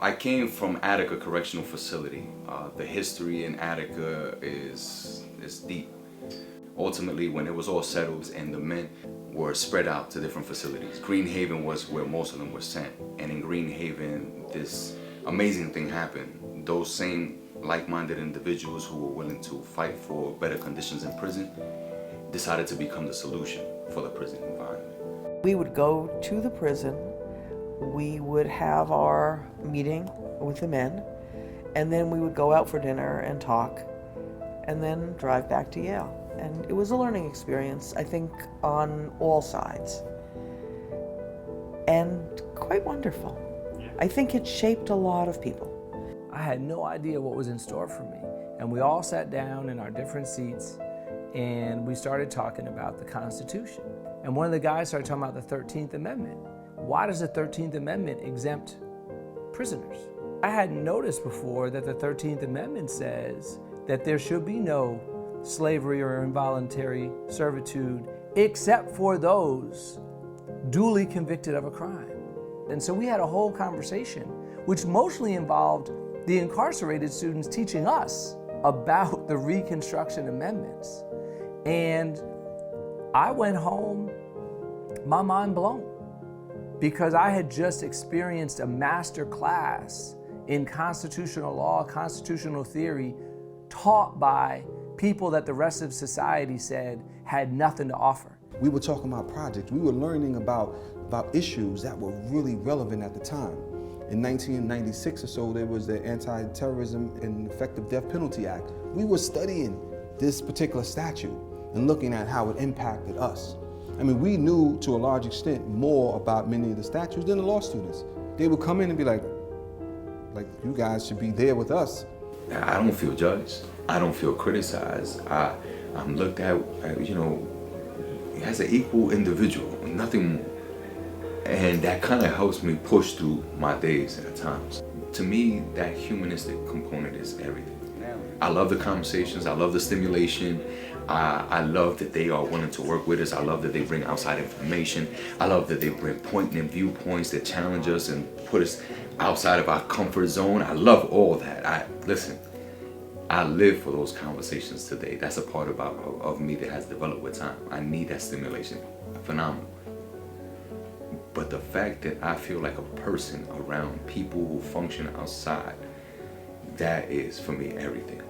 I came from Attica Correctional Facility. The history in Attica is deep. Ultimately, when it was all settled and the men were spread out to different facilities, Green Haven was where most of them were sent. And in Green Haven, this amazing thing happened. Those same like-minded individuals who were willing to fight for better conditions in prison decided to become the solution for the prison environment. We would go to the prison, we would have our meeting with the men, and then we would go out for dinner and talk, and then drive back to Yale. And it was a learning experience, I think, on all sides, and quite wonderful. I think it shaped a lot of people. I had no idea what was in store for me, and we all sat down in our different seats and we started talking about the Constitution. And one of the guys started talking about the 13th Amendment. Why does the 13th Amendment exempt prisoners? I hadn't noticed before that the 13th Amendment says that there should be no slavery or involuntary servitude except for those duly convicted of a crime. And so we had a whole conversation which mostly involved the incarcerated students teaching us about the Reconstruction Amendments. And I went home, my mind blown, because I had just experienced a master class in constitutional law, constitutional theory, taught by people that the rest of society said had nothing to offer. We were talking about projects. We were learning about issues that were really relevant at the time. In 1996 or so, there was the Anti-Terrorism and Effective Death Penalty Act. We were studying this particular statute and looking at how it impacted us. I mean, we knew to a large extent more about many of the statutes than the law students. They would come in and be like, you guys should be there with us. I don't feel judged. I don't feel criticized. I'm looked at, as an equal individual, nothing more. And that kind of helps me push through my days at times. To me, that humanistic component is everything. I love the conversations, I love the stimulation, I love that they are willing to work with us, I love that they bring outside information, I love that they bring poignant viewpoints that challenge us and put us outside of our comfort zone. I love all that. Listen, I live for those conversations today. That's a part of me that has developed with time. I need that stimulation. Phenomenal. But the fact that I feel like a person around people who function outside, that is for me everything.